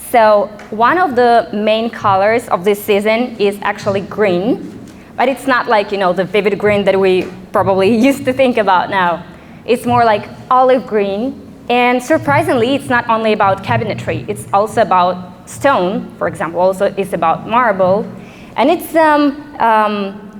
So one of the main colors of this season is actually green, but it's not like, the vivid green that we probably used to think about now. It's more like olive green, and surprisingly, it's not only about cabinetry, it's also about stone, for example, also it's about marble, and it's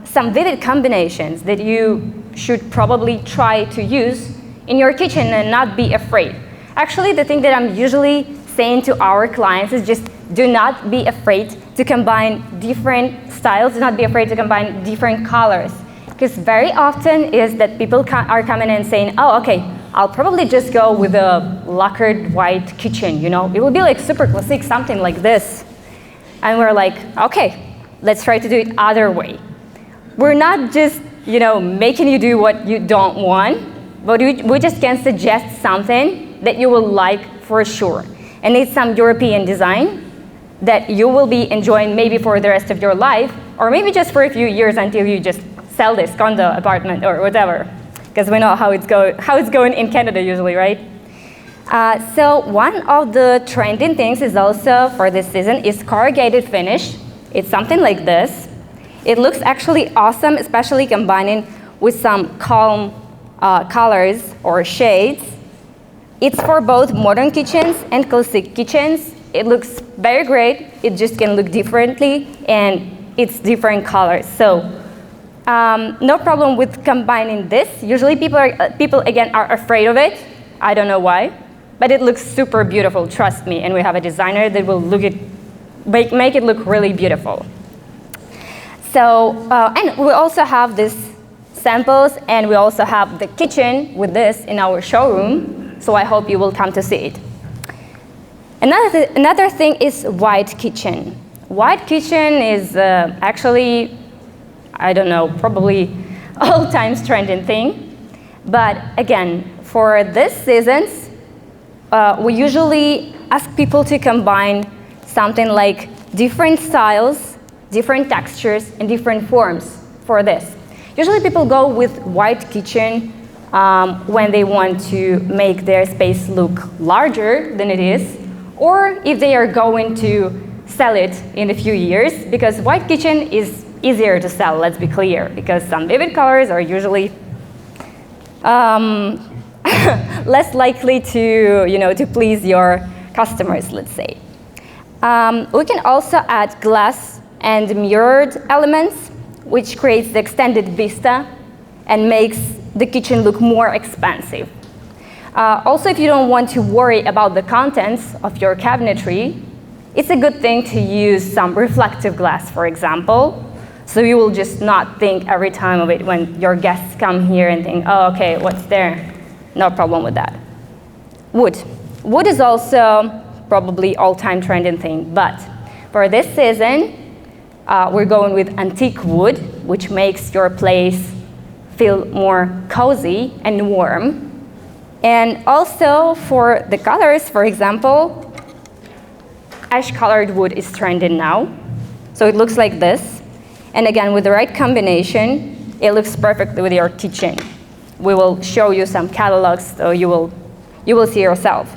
some vivid combinations that you should probably try to use in your kitchen and not be afraid. Actually, the thing that I'm usually saying to our clients is just do not be afraid to combine different styles, do not be afraid to combine different colors. Because very often is that people are coming in saying, oh, okay, I'll probably just go with a lacquered white kitchen, you know? It will be like super classic, something like this. And we're like, okay, let's try to do it other way. We're not just, you know, making you do what you don't want, but we just can suggest something that you will like for sure. And it's some European design that you will be enjoying maybe for the rest of your life, or maybe just for a few years until you just sell this condo apartment or whatever, because we know how it's going in Canada usually, right? So one of the trending things is also for this season is corrugated finish. It's something like this. It looks actually awesome, especially combining with some calm colors or shades. It's for both modern kitchens and classic kitchens. It looks very great. It just can look differently, and it's different colors. So no problem with combining this. Usually people again are afraid of it. I don't know why, but it looks super beautiful, trust me. And we have a designer that will make it look really beautiful. So, and we also have these samples, and we also have the kitchen with this in our showroom. So I hope you will come to see it. Another thing is white kitchen. White kitchen is actually, I don't know, probably all times trending thing. But again, for this seasons, we usually ask people to combine something like different styles, different textures, and different forms for this. Usually people go with white kitchen when they want to make their space look larger than it is, or if they are going to sell it in a few years, because white kitchen is easier to sell, let's be clear, because some vivid colors are usually less likely to, you know, to please your customers, let's say. We can also add glass and mirrored elements, which creates the extended vista and makes the kitchen look more expansive. Also, if you don't want to worry about the contents of your cabinetry, it's a good thing to use some reflective glass, for example, so you will just not think every time of it when your guests come here and think, oh, okay, what's there? No problem with that. Wood. Wood is also probably all-time trending thing, but for this season, we're going with antique wood, which makes your place feel more cozy and warm. And also for the colors, for example, ash-colored wood is trending now. So it looks like this. And again, with the right combination, it looks perfect with your kitchen. We will show you some catalogs, so you will see yourself.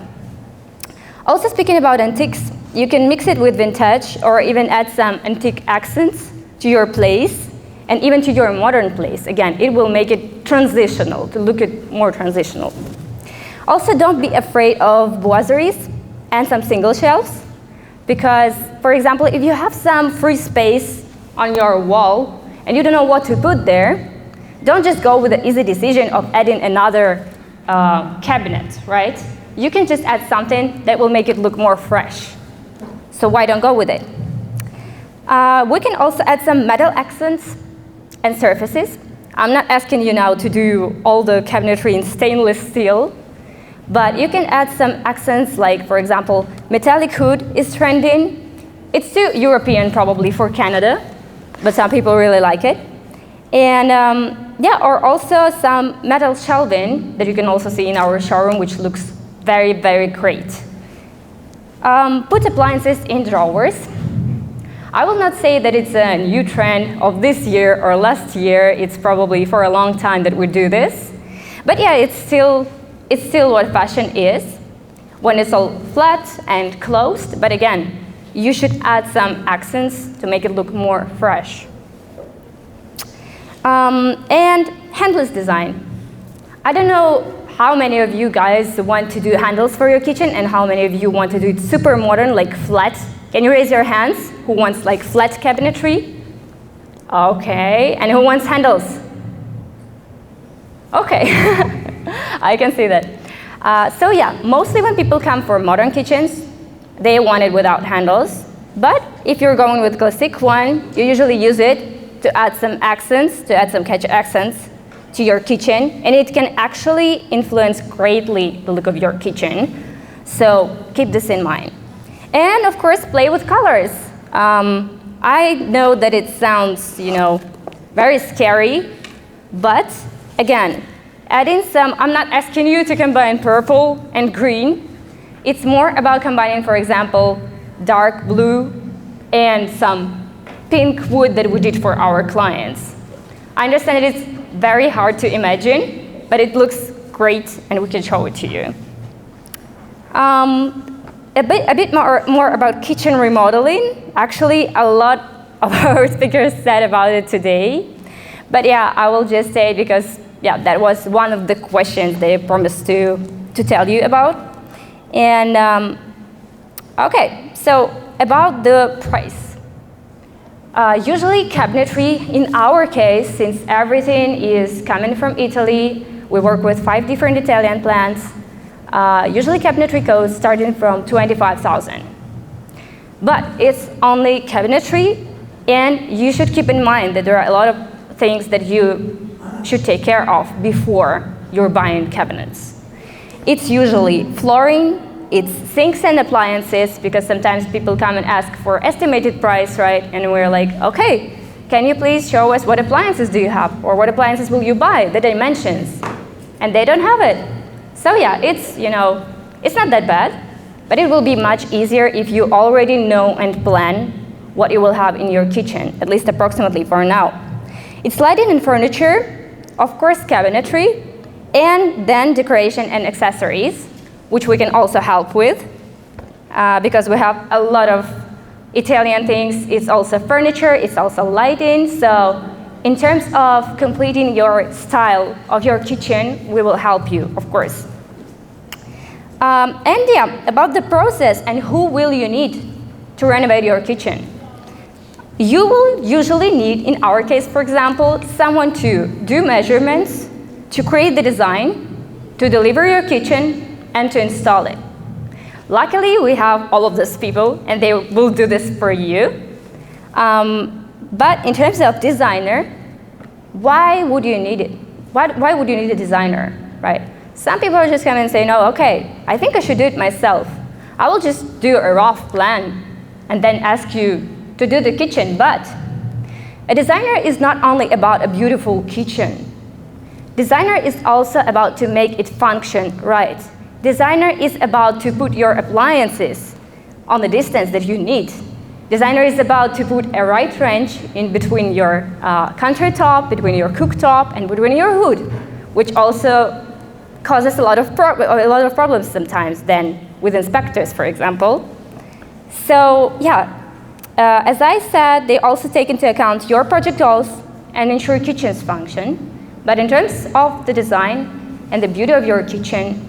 Also speaking about antiques, you can mix it with vintage or even add some antique accents to your place and even to your modern place. Again, it will make it transitional, to look at more transitional. Also, don't be afraid of boiseries and some single shelves, because, for example, if you have some free space on your wall and you don't know what to put there, don't just go with the easy decision of adding another cabinet, right? You can just add something that will make it look more fresh. So why don't go with it? We can also add some metal accents and surfaces. I'm not asking you now to do all the cabinetry in stainless steel, but you can add some accents like, for example, metallic wood is trending. It's too European probably for Canada, but some people really like it. And yeah, or also some metal shelving that you can also see in our showroom, which looks very, very great. Put appliances in drawers. I will not say that it's a new trend of this year or last year. It's probably for a long time that we do this. But yeah, it's still what fashion is when it's all flat and closed. But again, you should add some accents to make it look more fresh. And handless design. I don't know how many of you guys want to do handles for your kitchen and how many of you want to do it super modern, like flat. Can you raise your hands? Who wants like flat cabinetry? Okay, and who wants handles? Okay, I can see that. So yeah, mostly when people come for modern kitchens, they want it without handles. But if you're going with classic one, you usually use it to add some accents, to add some kitchen accents to your kitchen, and it can actually influence greatly the look of your kitchen. So keep this in mind. And of course, play with colors. I know that it sounds, very scary, but again, adding some, I'm not asking you to combine purple and green. It's more about combining, for example, dark blue and some pink wood that we did for our clients. I understand that it's very hard to imagine, but it looks great and we can show it to you. A bit more about kitchen remodeling. Actually, a lot of our speakers said about it today. But yeah, I will just say it because that was one of the questions they promised to tell you about. And okay, so about the price. Usually cabinetry, in our case, since everything is coming from Italy, we work with 5 different Italian plants. Usually cabinetry goes starting from 25,000. But it's only cabinetry, and you should keep in mind that there are a lot of things that you should take care of before you're buying cabinets. It's usually flooring, it's sinks and appliances, because sometimes people come and ask for estimated price, right? And we're like, okay, can you please show us what appliances do you have, or what appliances will you buy, the dimensions? And they don't have it. So yeah, it's not that bad, but it will be much easier if you already know and plan what you will have in your kitchen, at least approximately for now. It's lighting and furniture, of course cabinetry, and then decoration and accessories, which we can also help with, because we have a lot of Italian things. It's also furniture, it's also lighting, so in terms of completing your style of your kitchen, we will help you, of course. And yeah, about the process and who will you need to renovate your kitchen. You will usually need, in our case, for example, someone to do measurements, to create the design, to deliver your kitchen, and to install it. Luckily, we have all of these people, and they will do this for you. But in terms of designer, why would you need it? Why would you need a designer, right? Some people are just coming and say, no, okay, I think I should do it myself. I will just do a rough plan and then ask you to do the kitchen. But a designer is not only about a beautiful kitchen. Designer is also about to make it function right. Designer is about to put your appliances on the distance that you need. Designer is about to put a right range in between your countertop, between your cooktop, and between your hood, which also causes a lot of problems sometimes then with inspectors, for example. So yeah, as I said, they also take into account your project goals and ensure kitchen's function. But in terms of the design and the beauty of your kitchen,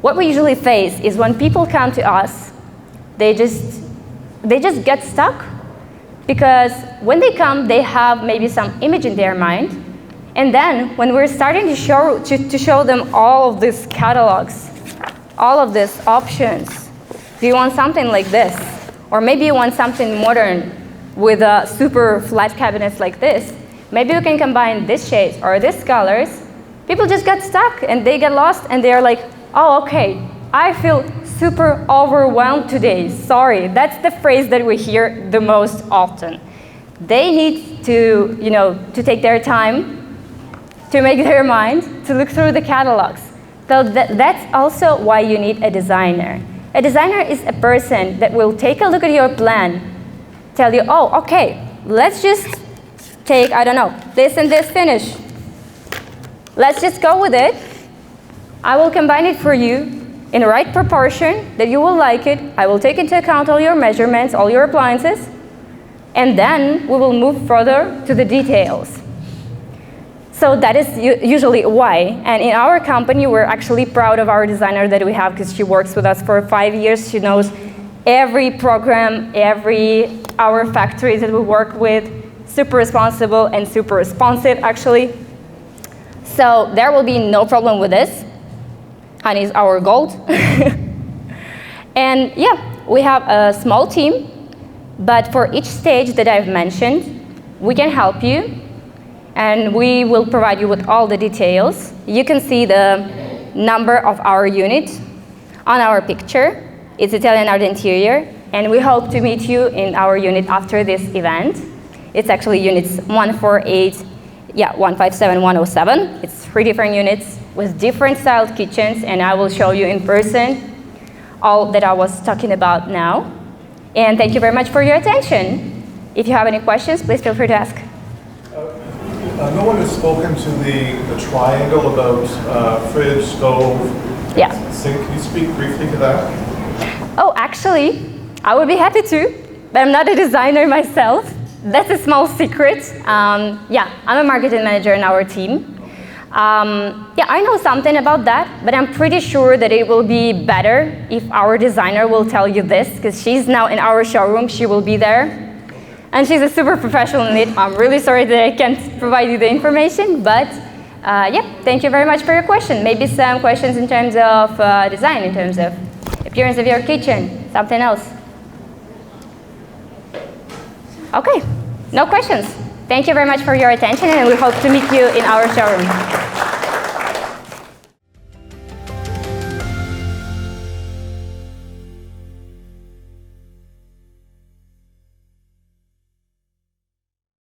what we usually face is when people come to us, they just get stuck, because when they come, they have maybe some image in their mind. And then when we're starting to show them all of these catalogs, all of these options, do you want something like this? Or maybe you want something modern with super flat cabinets like this. Maybe you can combine this shades or these colors. People just get stuck and they get lost and they're like, oh, okay, I feel super overwhelmed today. Sorry, that's the phrase that we hear the most often. They need to, to take their time to make their mind, to look through the catalogs. So that's also why you need a designer. A designer is a person that will take a look at your plan, tell you, oh, okay, let's just take, I don't know, this and this finish. Let's just go with it. I will combine it for you in the right proportion that you will like it. I will take into account all your measurements, all your appliances, and then we will move further to the details. So that is usually why. And in our company, we're actually proud of our designer that we have, because she works with us for 5 years. She knows every program, our factories that we work with. super responsible and super responsive, actually. So there will be no problem with this. Honey is our gold. And yeah, we have a small team, but for each stage that I've mentioned, we can help you, and we will provide you with all the details. You can see the number of our unit on our picture. It's Italian art interior, and we hope to meet you in our unit after this event. It's actually units 148, 157, 107. It's 3 different units with different styled kitchens, and I will show you in person all that I was talking about now. And thank you very much for your attention. If you have any questions, please feel free to ask. No one has spoken to the triangle about fridge, stove, sink. Can you speak briefly to that? Oh, actually, I would be happy to, but I'm not a designer myself. That's a small secret. I'm a marketing manager in our team. I know something about that, but I'm pretty sure that it will be better if our designer will tell you this, because she's now in our showroom. She will be there, and she's a super professional in it. I'm really sorry that I can't provide you the information, but thank you very much for your question. Maybe some questions in terms of design, in terms of appearance of your kitchen, something else. Okay, no questions. Thank you very much for your attention, and we hope to meet you in our showroom.